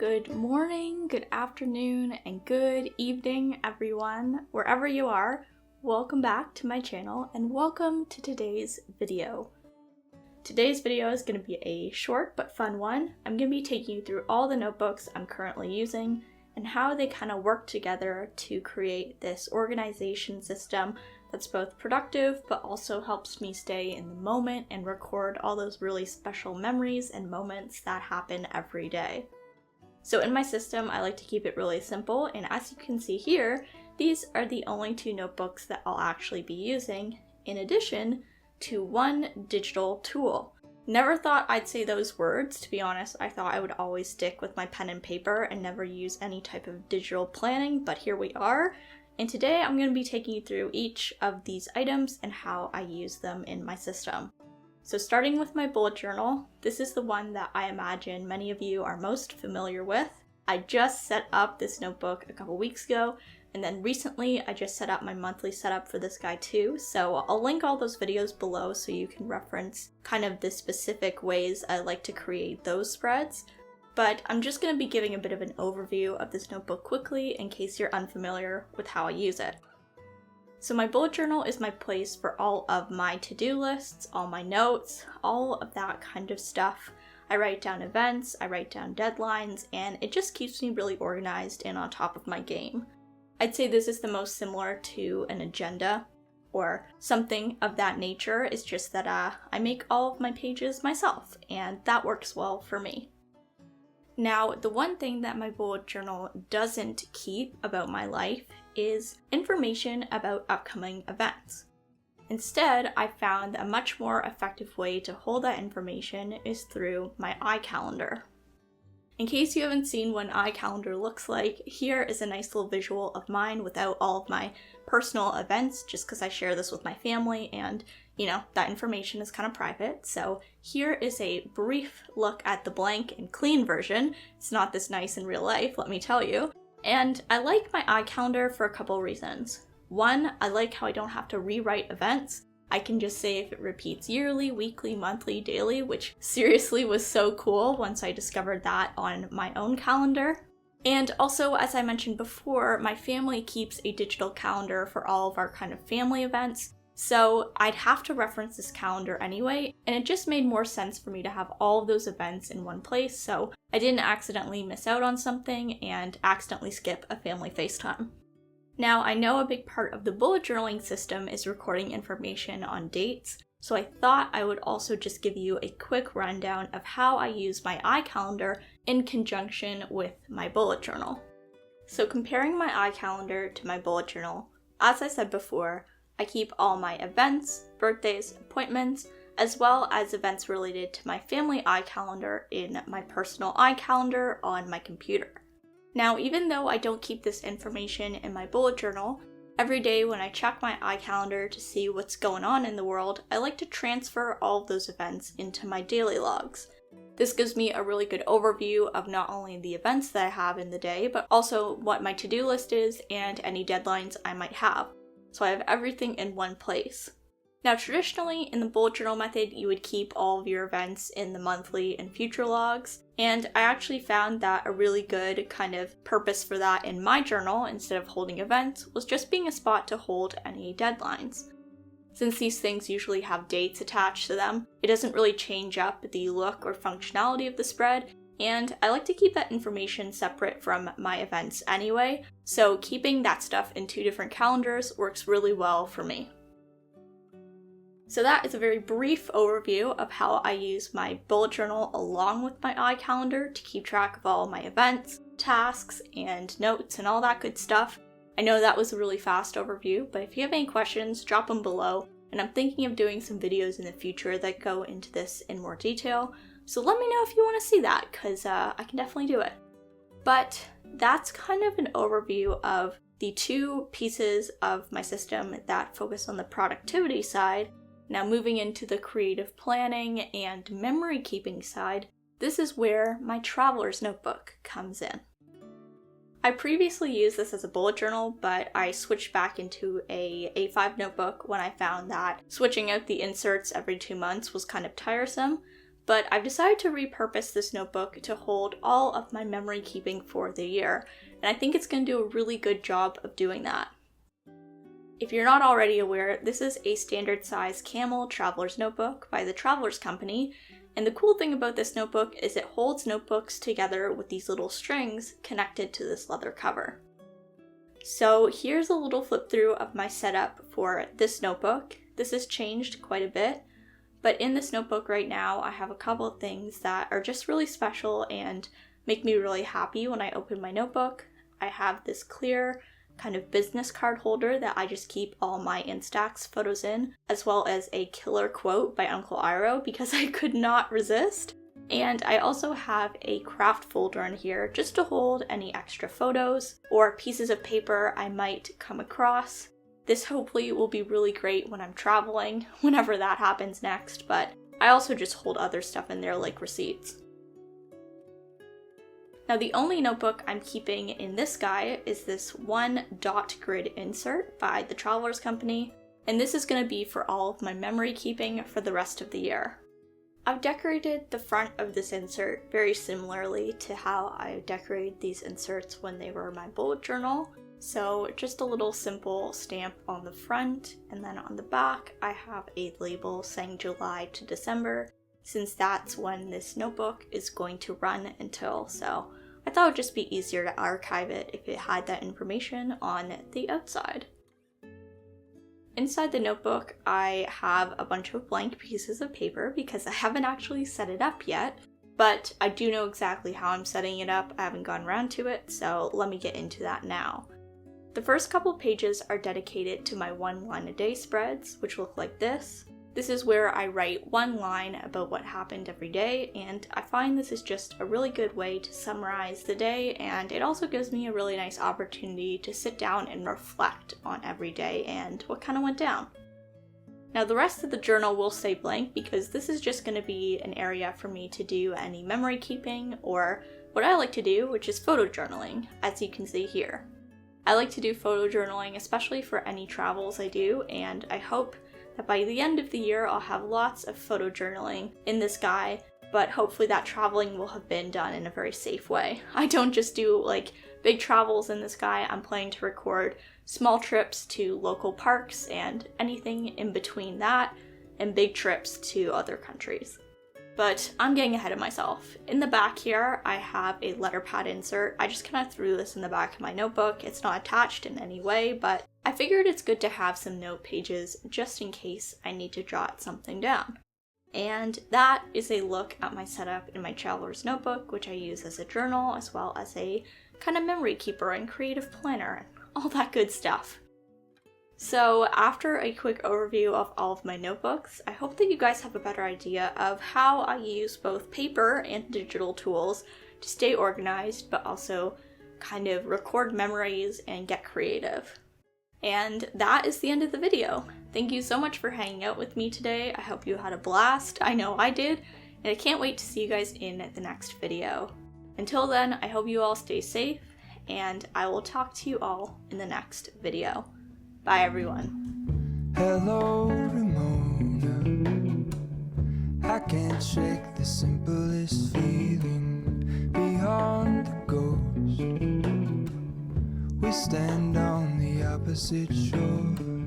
good morning, good afternoon, and good evening, everyone. Wherever you are, welcome back to my channel and welcome to today's video. Today's video is going to be a short but fun one. I'm going to be taking you through all the notebooks I'm currently using and how they kind of work together to create this organization system that's both productive but also helps me stay in the moment and record all those really special memories and moments that happen every day. So in my system, I like to keep it really simple, and as you can see here, these are the only two notebooks that I'll actually be using, in addition to one digital tool. Never thought I'd say those words, to be honest. I thought I would always stick with my pen and paper and never use any type of digital planning, but here we are. And today I'm going to be taking you through each of these items and how I use them in my system. So starting with my bullet journal, this is the one that I imagine many of you are most familiar with. I just set up this notebook a couple weeks ago, and then recently I just set up my monthly setup for this guy too. So I'll link all those videos below so you can reference kind of the specific ways I like to create those spreads. But I'm just going to be giving a bit of an overview of this notebook quickly in case you're unfamiliar with how I use it. So my bullet journal is my place for all of my to-do lists, all my notes, all of that kind of stuff. I write down events, I write down deadlines, and it just keeps me really organized and on top of my game. I'd say this is the most similar to an agenda or something of that nature. It's just that I make all of my pages myself, and that works well for me. Now, the one thing that my bullet journal doesn't keep about my life is information about upcoming events. Instead, I found a much more effective way to hold that information is through my iCalendar. In case you haven't seen what an iCalendar looks like, here is a nice little visual of mine without all of my personal events, just because I share this with my family and, that information is kind of private. So here is a brief look at the blank and clean version. It's not this nice in real life, let me tell you. And I like my iCalendar for a couple reasons. One, I like how I don't have to rewrite events. I can just say if it repeats yearly, weekly, monthly, daily, which seriously was so cool once I discovered that on my own calendar. And also, as I mentioned before, my family keeps a digital calendar for all of our kind of family events. So I'd have to reference this calendar anyway, and it just made more sense for me to have all of those events in one place so I didn't accidentally miss out on something and accidentally skip a family FaceTime. Now, I know a big part of the bullet journaling system is recording information on dates, so I thought I would also just give you a quick rundown of how I use my iCalendar in conjunction with my bullet journal. So comparing my iCalendar to my bullet journal, as I said before, I keep all my events, birthdays, appointments, as well as events related to my family iCalendar in my personal iCalendar on my computer. Now, even though I don't keep this information in my bullet journal, every day when I check my iCalendar to see what's going on in the world, I like to transfer all of those events into my daily logs. This gives me a really good overview of not only the events that I have in the day, but also what my to-do list is and any deadlines I might have. So I have everything in one place. Now, traditionally, in the bullet journal method, you would keep all of your events in the monthly and future logs, and I actually found that a really good kind of purpose for that in my journal, instead of holding events, was just being a spot to hold any deadlines. Since these things usually have dates attached to them, it doesn't really change up the look or functionality of the spread, and I like to keep that information separate from my events anyway, so keeping that stuff in two different calendars works really well for me. So that is a very brief overview of how I use my bullet journal along with my iCalendar to keep track of all my events, tasks, and notes and all that good stuff. I know that was a really fast overview, but if you have any questions, drop them below, and I'm thinking of doing some videos in the future that go into this in more detail. So let me know if you want to see that, because I can definitely do it. But that's kind of an overview of the two pieces of my system that focus on the productivity side. Now moving into the creative planning and memory keeping side, this is where my traveler's notebook comes in. I previously used this as a bullet journal, but I switched back into a A5 notebook when I found that switching out the inserts every 2 months was kind of tiresome. but I've decided to repurpose this notebook to hold all of my memory keeping for the year, and I think it's going to do a really good job of doing that. If you're not already aware, this is a standard size Camel Traveler's Notebook by the Travelers Company, and the cool thing about this notebook is it holds notebooks together with these little strings connected to this leather cover. So here's a little flip through of my setup for this notebook. This has changed quite a bit, but in this notebook right now I have a couple of things that are just really special and make me really happy when I open my notebook. I have this clear kind of business card holder that I just keep all my Instax photos in, as well as a killer quote by Uncle Iroh because I could not resist. And I also have a craft folder in here just to hold any extra photos or pieces of paper I might come across. This hopefully will be really great when I'm traveling, whenever that happens next, but I also just hold other stuff in there like receipts. Now the only notebook I'm keeping in this guy is this one dot grid insert by the Travelers Company, and this is going to be for all of my memory keeping for the rest of the year. I've decorated the front of this insert very similarly to how I decorated these inserts when they were my bullet journal. So just a little simple stamp on the front, and then on the back I have a label saying July to December, since that's when this notebook is going to run until, so I thought it would just be easier to archive it if it had that information on the outside. Inside the notebook, I have a bunch of blank pieces of paper because I haven't actually set it up yet, but I do know exactly how I'm setting it up. I haven't gone around to it, so let me get into that now. The first couple pages are dedicated to my 1 line a day spreads, which look like this. This is where I write one line about what happened every day, and I find this is just a really good way to summarize the day, and it also gives me a really nice opportunity to sit down and reflect on every day and what kind of went down. Now the rest of the journal will stay blank because this is just going to be an area for me to do any memory keeping, or what I like to do, which is photo journaling, as you can see here. I like to do photo journaling, especially for any travels I do, and I hope that by the end of the year I'll have lots of photo journaling in this guy, but hopefully that traveling will have been done in a very safe way. I don't just do like big travels in this guy. I'm planning to record small trips to local parks and anything in between that, and big trips to other countries. But I'm getting ahead of myself. In the back here, I have a letter pad insert. I just kind of threw this in the back of my notebook. It's not attached in any way, but I figured it's good to have some note pages just in case I need to jot something down. And that is a look at my setup in my Traveler's Notebook, which I use as a journal as well as a kind of memory keeper and creative planner and all that good stuff. So after a quick overview of all of my notebooks, I hope that you guys have a better idea of how I use both paper and digital tools to stay organized, but also kind of record memories and get creative. And that is the end of the video. Thank you so much for hanging out with me today. I hope you had a blast. I know I did, and I can't wait to see you guys in the next video. Until then, I hope you all stay safe, and I will talk to you all in the next video. Bye everyone. Hello, Ramona. I can't shake the simplest feeling beyond the ghost. We stand on the opposite shore.